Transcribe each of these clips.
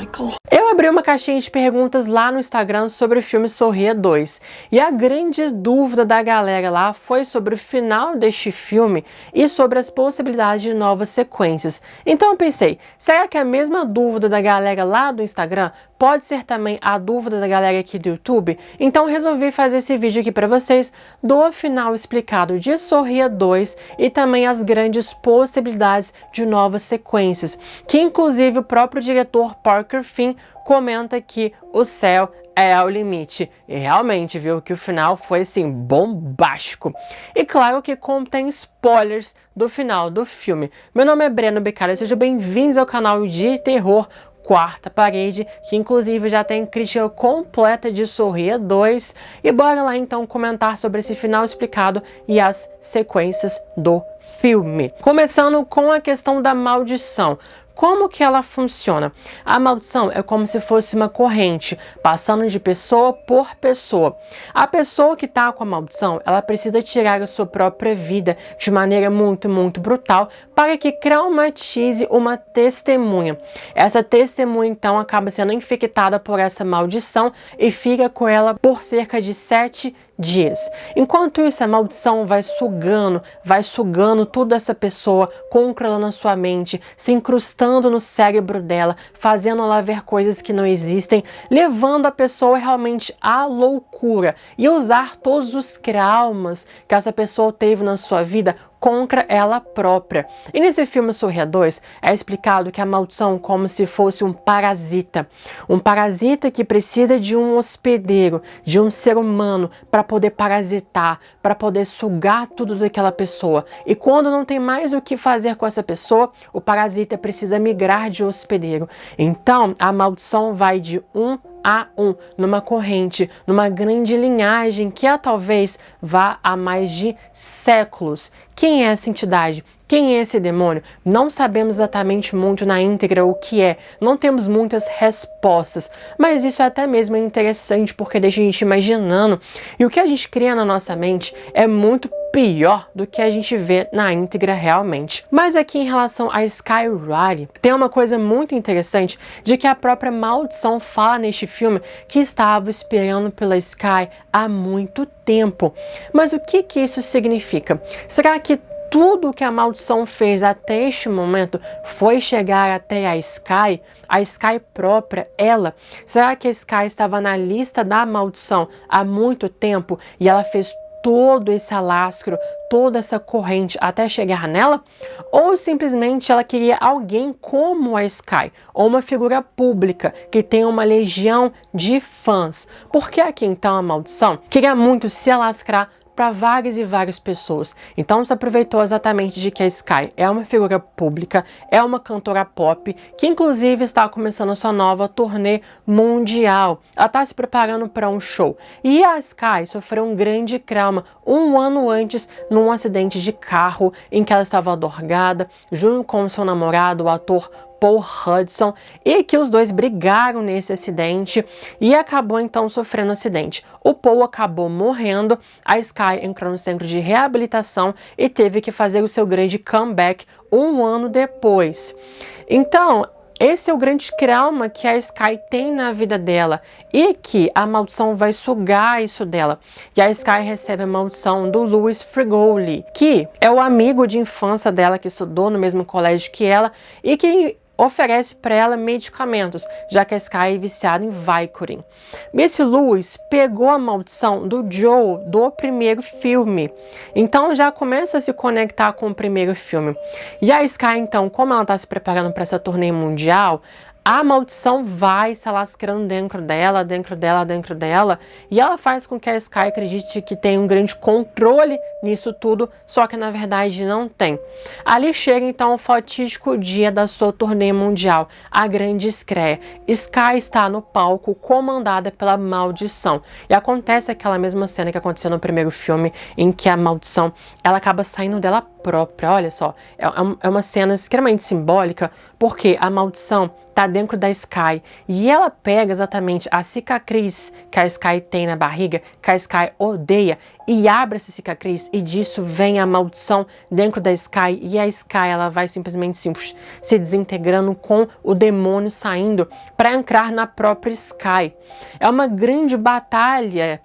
Michael. Eu abri uma caixinha de perguntas lá no Instagram sobre o filme Sorria 2 e a grande dúvida da galera lá foi sobre o final deste filme e sobre as possibilidades de novas sequências. Então eu pensei, será que a mesma dúvida da galera lá do Instagram pode ser também a dúvida da galera aqui do YouTube? Então resolvi fazer esse vídeo aqui para vocês do final explicado de Sorria 2 e também as grandes possibilidades de novas sequências, que inclusive o próprio diretor Parker Finn comenta que o céu é o limite. E realmente, viu, que o final foi assim, bombástico. E claro que contém spoilers do final do filme. Meu nome é Breno Beccaria, sejam bem-vindos ao canal de terror Quarta Parede, que inclusive já tem crítica completa de Sorria 2. E bora lá então comentar sobre esse final explicado e as sequências do filme. Começando com a questão da maldição. Como que ela funciona? A maldição é como se fosse uma corrente, passando de pessoa por pessoa. A pessoa que está com a maldição, ela precisa tirar a sua própria vida de maneira muito brutal para que traumatize uma testemunha. Essa testemunha, então, acaba sendo infectada por essa maldição e fica com ela por cerca de 7 dias. Enquanto isso, a maldição vai sugando toda essa pessoa, controlando a sua mente, se incrustando no cérebro dela, fazendo ela ver coisas que não existem, levando a pessoa realmente à loucura e usar todos os traumas que essa pessoa teve na sua vida contra ela própria. E nesse filme Sorria 2 é explicado que a maldição é como se fosse um parasita que precisa de um hospedeiro, de um ser humano para poder parasitar, para poder sugar tudo daquela pessoa. E quando não tem mais o que fazer com essa pessoa, o parasita precisa migrar de hospedeiro. Então a maldição vai de numa corrente, numa grande linhagem que talvez vá há mais de séculos. Quem é essa entidade? Quem é esse demônio? Não sabemos exatamente muito na íntegra o que é, não temos muitas respostas, mas isso até mesmo é interessante porque deixa a gente imaginando, e o que a gente cria na nossa mente é muito pior do que a gente vê na íntegra realmente. Mas aqui em relação a Sky Riley, tem uma coisa muito interessante de que a própria maldição fala neste filme que estava esperando pela Sky há muito tempo. Mas o que isso significa? Será que tudo que a maldição fez até este momento foi chegar até a Sky própria, ela? Será que a Sky estava na lista da maldição há muito tempo e ela fez todo esse alastro, toda essa corrente até chegar nela? Ou simplesmente ela queria alguém como a Sky, ou uma figura pública que tem uma legião de fãs? Porque aqui então a maldição queria muito se alastrar para várias e várias pessoas. Então se aproveitou exatamente de que a Sky é uma figura pública, é uma cantora pop, que inclusive está começando a sua nova turnê mundial. Ela está se preparando para um show. E a Sky sofreu um grande trauma um ano antes num acidente de carro em que ela estava drogada, junto com seu namorado, o ator Paul Hudson, e que os dois brigaram nesse acidente e acabou então sofrendo um acidente. O Paul acabou morrendo, a Sky entrou no centro de reabilitação e teve que fazer o seu grande comeback um ano depois. Então, esse é o grande trauma que a Sky tem na vida dela e que a maldição vai sugar isso dela. E a Sky recebe a maldição do Louis Frigoli, que é o amigo de infância dela que estudou no mesmo colégio que ela e que oferece para ela medicamentos, já que a Sky é viciada em Vicodin. Esse Louis pegou a maldição do Joe do primeiro filme, então já começa a se conectar com o primeiro filme. E a Sky, então, como ela está se preparando para essa turnê mundial, a maldição vai se alascando dentro dela, e ela faz com que a Sky acredite que tem um grande controle nisso tudo, só que na verdade não tem. Ali chega então o fatídico dia da sua turnê mundial, a grande estreia. Sky está no palco comandada pela maldição, e acontece aquela mesma cena que aconteceu no primeiro filme, em que a maldição ela acaba saindo dela própria. Olha só, é uma cena extremamente simbólica, porque a maldição tá dentro da Skye e ela pega exatamente a cicatriz que a Skye tem na barriga, que a Skye odeia, e abre essa cicatriz, e disso vem a maldição dentro da Skye, e a Skye ela vai simplesmente se desintegrando com o demônio saindo para entrar na própria Skye. É uma grande batalha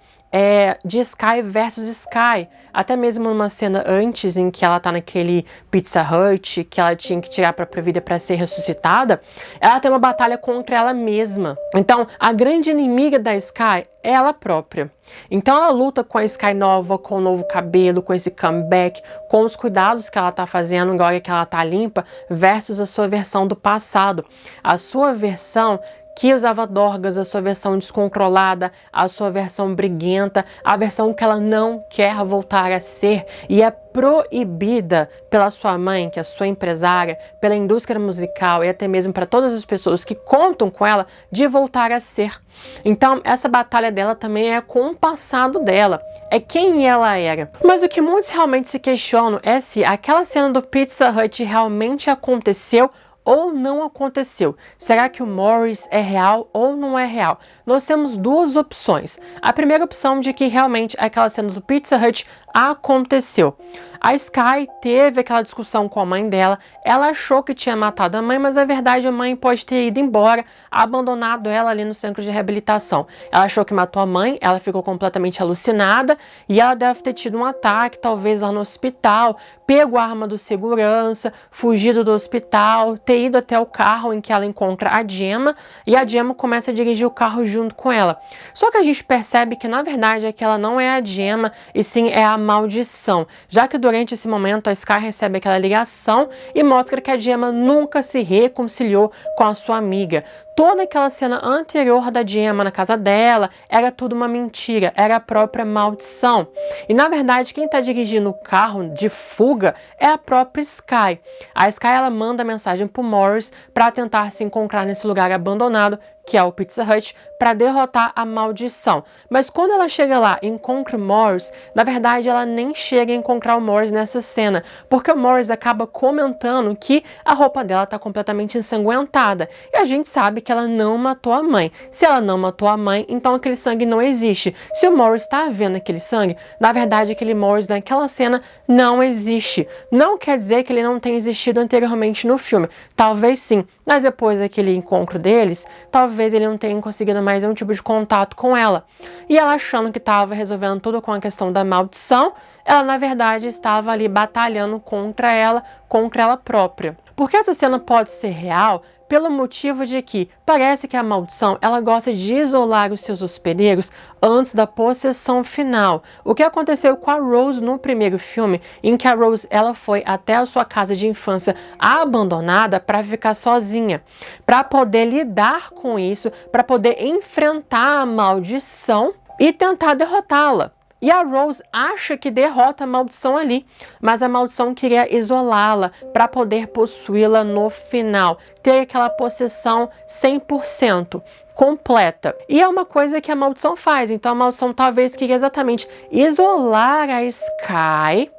de Skye versus Skye, até mesmo numa cena antes em que ela tá naquele Pizza Hut, que ela tinha que tirar a própria vida para ser ressuscitada, ela tem uma batalha contra ela mesma. Então, a grande inimiga da Skye é ela própria. Então ela luta com a Skye nova, com o novo cabelo, com esse comeback, com os cuidados que ela tá fazendo agora que ela tá limpa, versus a sua versão do passado. A sua versão que usava dorgas, a sua versão descontrolada, a sua versão briguenta, a versão que ela não quer voltar a ser e é proibida pela sua mãe, que é sua empresária, pela indústria musical e até mesmo para todas as pessoas que contam com ela de voltar a ser. Então, essa batalha dela também é com o passado dela, é quem ela era. Mas o que muitos realmente se questionam é se aquela cena do Pizza Hut realmente aconteceu ou não aconteceu. Será que o Morris é real ou não é real? Nós temos duas opções. A primeira opção de que realmente aquela cena do Pizza Hut aconteceu. A Skye teve aquela discussão com a mãe dela, ela achou que tinha matado a mãe, mas na verdade a mãe pode ter ido embora, abandonado ela ali no centro de reabilitação. Ela achou que matou a mãe, ela ficou completamente alucinada e ela deve ter tido um ataque, talvez lá no hospital, pego a arma do segurança, fugido do hospital, ter ido até o carro em que ela encontra a Gemma e a Gemma começa a dirigir o carro junto com ela. Só que a gente percebe que na verdade aquela não é a Gemma e sim é a maldição, já que durante esse momento a Skye recebe aquela ligação e mostra que a Gemma nunca se reconciliou com a sua amiga. Toda aquela cena anterior da Gemma na casa dela era tudo uma mentira, era a própria maldição. E na verdade quem está dirigindo o carro de fuga é a própria Skye. A Skye ela manda mensagem para o Morris para tentar se encontrar nesse lugar abandonado, que é o Pizza Hut, para derrotar a maldição. Mas quando ela chega lá e encontra o Morris, na verdade ela nem chega a encontrar o Morris nessa cena, porque o Morris acaba comentando que a roupa dela está completamente ensanguentada. E a gente sabe que ela não matou a mãe. Se ela não matou a mãe, então aquele sangue não existe. Se o Morris está vendo aquele sangue, na verdade aquele Morris naquela cena não existe. Não quer dizer que ele não tenha existido anteriormente no filme. Talvez sim, mas depois daquele encontro deles, talvez ele não tenha conseguido mais nenhum tipo de contato com ela. E ela achando que estava resolvendo tudo com a questão da maldição, ela na verdade estava ali batalhando contra ela própria. Porque essa cena pode ser real pelo motivo de que parece que a maldição ela gosta de isolar os seus hospedeiros antes da possessão final. O que aconteceu com a Rose no primeiro filme, em que a Rose ela foi até a sua casa de infância abandonada para ficar sozinha, para poder lidar com isso, para poder enfrentar a maldição e tentar derrotá-la. E a Rose acha que derrota a maldição ali, mas a maldição queria isolá-la para poder possuí-la no final, ter aquela possessão 100%. Completa. E é uma coisa que a maldição faz, então a maldição talvez queria exatamente isolar a Skye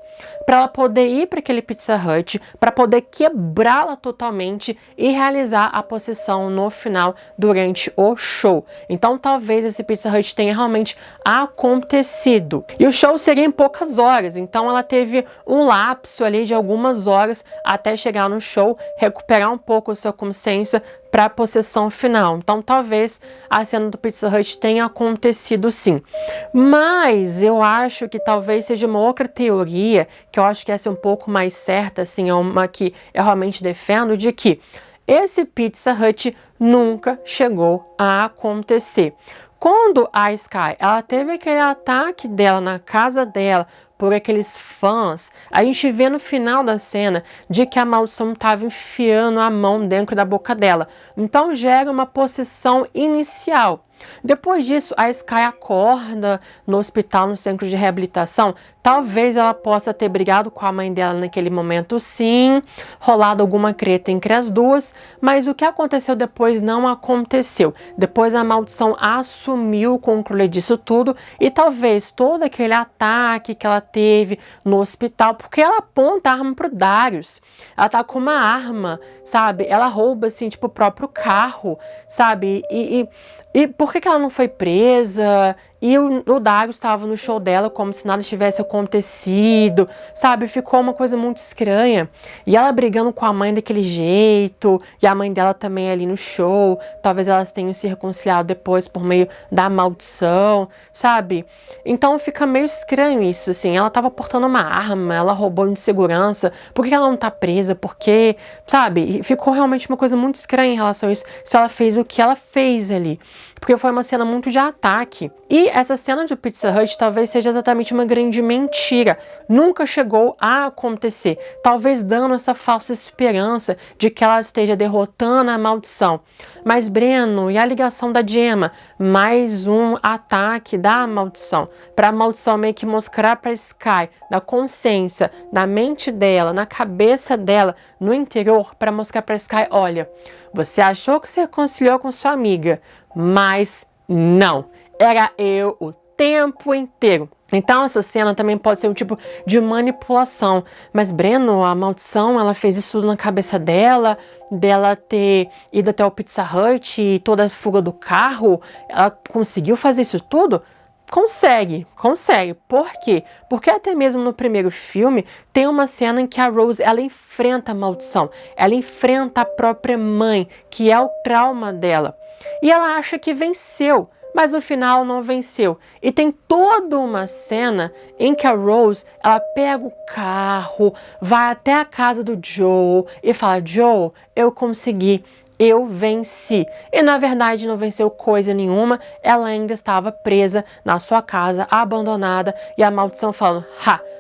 para ela poder ir para aquele Pizza Hut, para poder quebrá-la totalmente e realizar a possessão no final durante o show. Então talvez esse Pizza Hut tenha realmente acontecido. E o show seria em poucas horas, então ela teve um lapso ali de algumas horas até chegar no show, recuperar um pouco a sua consciência para a possessão final. Então talvez a cena do Pizza Hut tenha acontecido sim. Mas eu acho que talvez seja uma outra teoria, que eu acho que essa é um pouco mais certa, assim, é uma que eu realmente defendo, de que esse Pizza Hut nunca chegou a acontecer. Quando a Skye ela teve aquele ataque dela na casa dela por aqueles fãs, a gente vê no final da cena de que a maldição estava enfiando a mão dentro da boca dela. Então gera uma possessão inicial. Depois disso, a Sky acorda no hospital, no centro de reabilitação. Talvez ela possa ter brigado com a mãe dela naquele momento, sim, rolado alguma treta entre as duas, mas o que aconteceu depois não aconteceu. Depois a maldição assumiu o controle disso tudo e talvez todo aquele ataque que ela teve no hospital, porque ela aponta a arma pro Darius. Ela tá com uma arma, sabe? Ela rouba, assim, tipo, o próprio carro, sabe? E por que ela não foi presa? E o Darius estava no show dela como se nada tivesse acontecido, sabe? Ficou uma coisa muito estranha. E ela brigando com a mãe daquele jeito, e a mãe dela também ali no show. Talvez elas tenham se reconciliado depois por meio da maldição, sabe? Então fica meio estranho isso, assim. Ela estava portando uma arma, ela roubou de segurança. Por que ela não tá presa? Por quê? Sabe? E ficou realmente uma coisa muito estranha em relação a isso, se ela fez o que ela fez ali. Porque foi uma cena muito de ataque. E essa cena de Pizza Hut talvez seja exatamente uma grande mentira. Nunca chegou a acontecer. Talvez dando essa falsa esperança de que ela esteja derrotando a maldição. Mas Breno, e a ligação da Gemma? Mais um ataque da maldição. Para a maldição meio que mostrar para Sky, na consciência, na mente dela, na cabeça dela, no interior, para mostrar para Sky, olha, você achou que se reconciliou com sua amiga, mas não. Era eu o tempo inteiro. Então essa cena também pode ser um tipo de manipulação. Mas Breno, a maldição, ela fez isso tudo na cabeça dela ter ido até o Pizza Hut e toda a fuga do carro. Ela conseguiu fazer isso tudo? Consegue. Por quê? Porque até mesmo no primeiro filme tem uma cena em que a Rose, ela enfrenta a maldição. Ela enfrenta a própria mãe, que é o trauma dela. E ela acha que venceu, mas no final não venceu. E tem toda uma cena em que a Rose, ela pega o carro, vai até a casa do Joel e fala, Joel, eu consegui. Eu venci. E na verdade não venceu coisa nenhuma, ela ainda estava presa na sua casa, abandonada, e a maldição falando,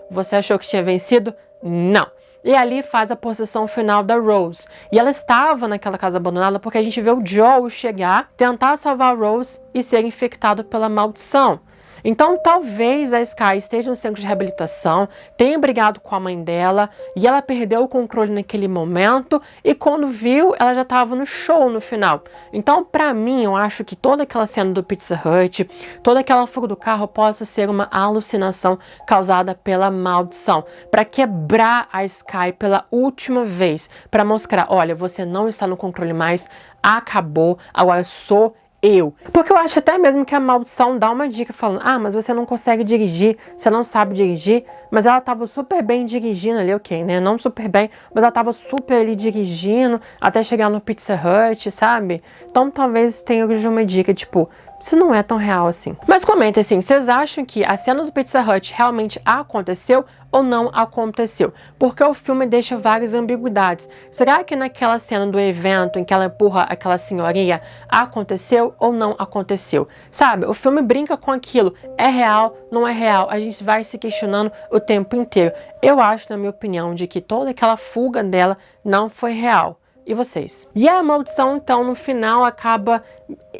você achou que tinha vencido? Não. E ali faz a possessão final da Rose. E ela estava naquela casa abandonada porque a gente vê o Joel chegar, tentar salvar a Rose e ser infectado pela maldição. Então talvez a Sky esteja no centro de reabilitação, tenha brigado com a mãe dela e ela perdeu o controle naquele momento e quando viu, ela já estava no show no final. Então pra mim, eu acho que toda aquela cena do Pizza Hut, toda aquela fuga do carro possa ser uma alucinação causada pela maldição, para quebrar a Sky pela última vez, para mostrar, olha, você não está no controle mais, acabou, agora sou eu. Porque eu acho até mesmo que a maldição dá uma dica falando, mas você não consegue dirigir, você não sabe dirigir, mas ela tava super bem dirigindo ali, ok, né? Não super bem, mas ela tava super ali dirigindo até chegar no Pizza Hut, sabe? Então talvez tenha uma dica, tipo, isso não é tão real assim. Mas comentem assim, vocês acham que a cena do Pizza Hut realmente aconteceu ou não aconteceu? Porque o filme deixa várias ambiguidades. Será que naquela cena do evento em que ela empurra aquela senhorinha aconteceu ou não aconteceu? Sabe, o filme brinca com aquilo. É real, não é real? A gente vai se questionando o tempo inteiro. Eu acho, na minha opinião, de que toda aquela fuga dela não foi real. E vocês? E a maldição, então, no final, acaba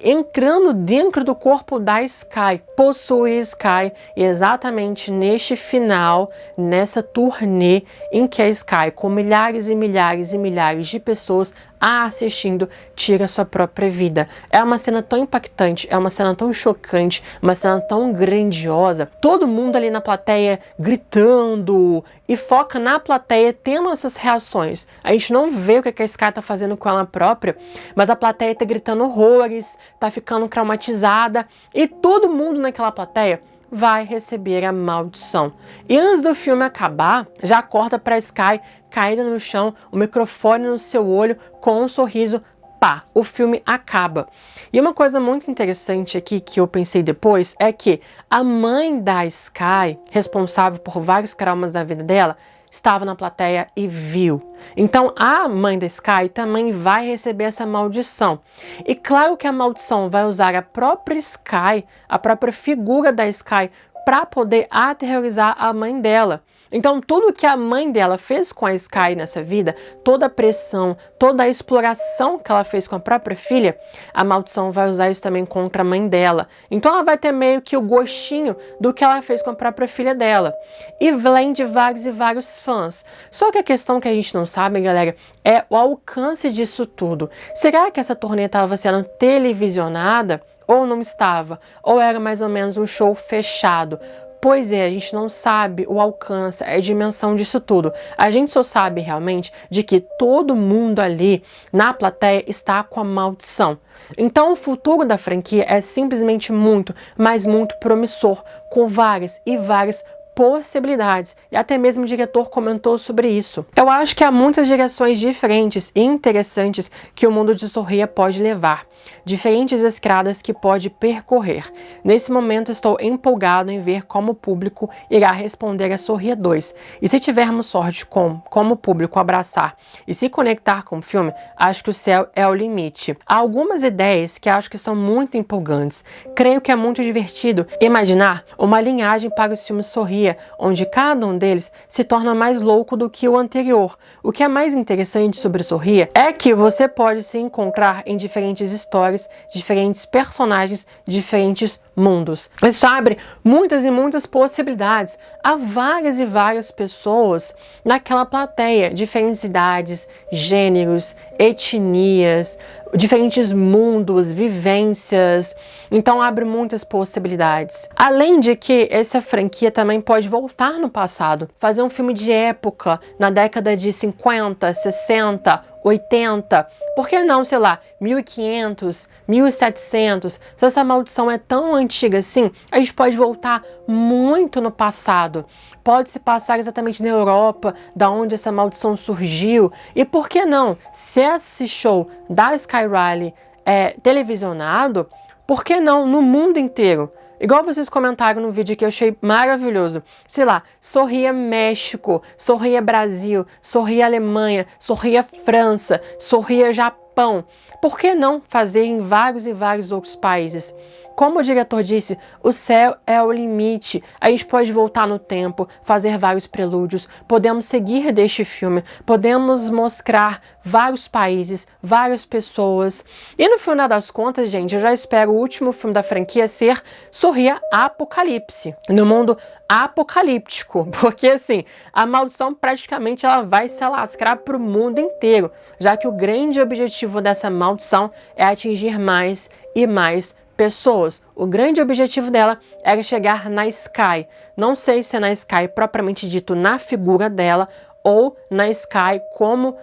entrando dentro do corpo da Sky, possui Sky, e exatamente neste final, nessa turnê em que a Sky, com milhares e milhares e milhares de pessoas assistindo, tira sua própria vida. É uma cena tão impactante, é uma cena tão chocante, uma cena tão grandiosa. Todo mundo ali na plateia gritando e foca na plateia tendo essas reações. A gente não vê o que a Sky tá fazendo com ela própria, mas a plateia tá gritando horrores, tá ficando traumatizada e todo mundo naquela plateia vai receber a maldição. E antes do filme acabar, já corta pra Sky caída no chão, o microfone no seu olho, com um sorriso, pá, o filme acaba. E uma coisa muito interessante aqui que eu pensei depois é que a mãe da Sky, responsável por vários traumas da vida dela, estava na plateia e viu. Então a mãe da Sky também vai receber essa maldição. E claro que a maldição vai usar a própria Sky, a própria figura da Sky, para poder aterrorizar a mãe dela. Então, tudo que a mãe dela fez com a Sky nessa vida, toda a pressão, toda a exploração que ela fez com a própria filha, a maldição vai usar isso também contra a mãe dela. Então, ela vai ter meio que o gostinho do que ela fez com a própria filha dela. E vem de vários e vários fãs. Só que a questão que a gente não sabe, galera, é o alcance disso tudo. Será que essa turnê estava sendo televisionada ou não estava? Ou era mais ou menos um show fechado? Pois é, a gente não sabe o alcance, a dimensão disso tudo. A gente só sabe realmente de que todo mundo ali na plateia está com a maldição. Então o futuro da franquia é simplesmente muito, mas muito promissor, com várias e várias possibilidades, e até mesmo o diretor comentou sobre isso. Eu acho que há muitas direções diferentes e interessantes que o mundo de Sorria pode levar, diferentes estradas que pode percorrer. Nesse momento estou empolgado em ver como o público irá responder a Sorria 2, e se tivermos sorte como o público abraçar e se conectar com o filme, acho que o céu é o limite. Há algumas ideias que acho que são muito empolgantes. Creio que é muito divertido imaginar uma linhagem para os filmes Sorria, onde cada um deles se torna mais louco do que o anterior. O que é mais interessante sobre Sorria é que você pode se encontrar em diferentes histórias, diferentes personagens, diferentes mundos. Isso abre muitas e muitas possibilidades. Há várias e várias pessoas naquela plateia, diferentes idades, gêneros, etnias, diferentes mundos, vivências. Então abre muitas possibilidades. Além de que essa franquia também pode voltar no passado, fazer um filme de época na década de 50, 60, 80, por que não, sei lá, 1500, 1700? Se essa maldição é tão antiga assim, a gente pode voltar muito no passado. Pode se passar exatamente na Europa, da onde essa maldição surgiu. E por que não, se esse show da Sky Riley é televisionado, por que não no mundo inteiro? Igual vocês comentaram no vídeo que eu achei maravilhoso. Sei lá, Sorria México, Sorria Brasil, Sorria Alemanha, Sorria França, Sorria Japão. Por que não fazer em vários e vários outros países? Como o diretor disse, o céu é o limite. A gente pode voltar no tempo, fazer vários prelúdios, podemos seguir deste filme, podemos mostrar vários países, várias pessoas. E no final das contas, gente, eu já espero o último filme da franquia ser Sorria Apocalipse, no mundo apocalíptico, porque assim, a maldição praticamente ela vai se alascar para o mundo inteiro, já que o grande objetivo dessa maldição é atingir mais e mais pessoas. O grande objetivo dela era chegar na Sky. Não sei se é na Sky propriamente dito na figura dela ou na Sky como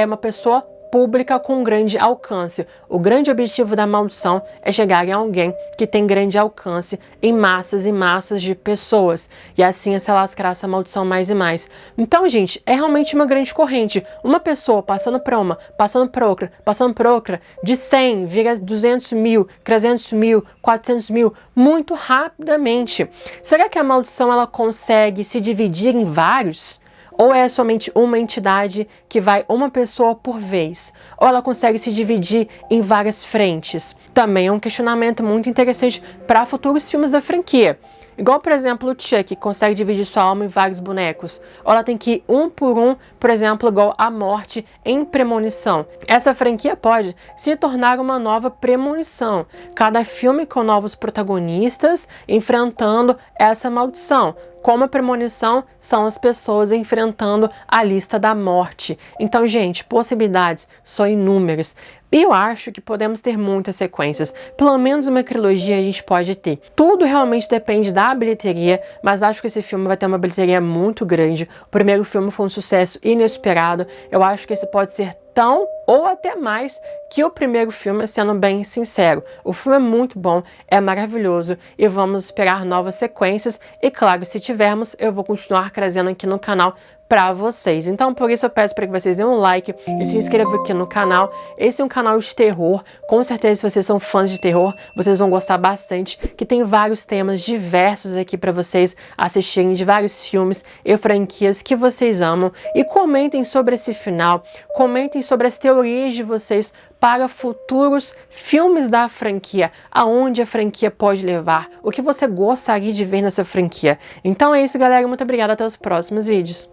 uma pessoa pública com grande alcance. O grande objetivo da maldição é chegar em alguém que tem grande alcance em massas e massas de pessoas. E assim se lascar essa maldição mais e mais. Então, gente, é realmente uma grande corrente. Uma pessoa passando para uma, passando para outra, passando para outra, de 100 vira 200 mil, 300 mil, 400 mil, muito rapidamente. Será que a maldição ela consegue se dividir em vários? Ou é somente uma entidade que vai uma pessoa por vez? Ou ela consegue se dividir em várias frentes? Também é um questionamento muito interessante para futuros filmes da franquia. Igual, por exemplo, o Chuck consegue dividir sua alma em vários bonecos. Ou ela tem que ir um por um, por exemplo, igual a Morte em Premonição. Essa franquia pode se tornar uma nova premonição. Cada filme com novos protagonistas enfrentando essa maldição. Como a premonição são as pessoas enfrentando a lista da morte. Então, gente, possibilidades são inúmeras. E eu acho que podemos ter muitas sequências. Pelo menos uma trilogia a gente pode ter. Tudo realmente depende da bilheteria, mas acho que esse filme vai ter uma bilheteria muito grande. O primeiro filme foi um sucesso inesperado. Eu acho que esse pode ser tão ou até mais que o primeiro filme, sendo bem sincero. O filme é muito bom, é maravilhoso e vamos esperar novas sequências. E claro, se tivermos, eu vou continuar trazendo aqui no canal para vocês. Então, por isso eu peço para que vocês deem um like e se inscrevam aqui no canal. Esse é um canal de terror. Com certeza, se vocês são fãs de terror, vocês vão gostar bastante, que tem vários temas diversos aqui para vocês assistirem, de vários filmes e franquias que vocês amam. E comentem sobre esse final, comentem comentem sobre as teorias de vocês para futuros filmes da franquia, aonde a franquia pode levar, o que você gostaria de ver nessa franquia. Então é isso, galera, muito obrigada, até os próximos vídeos.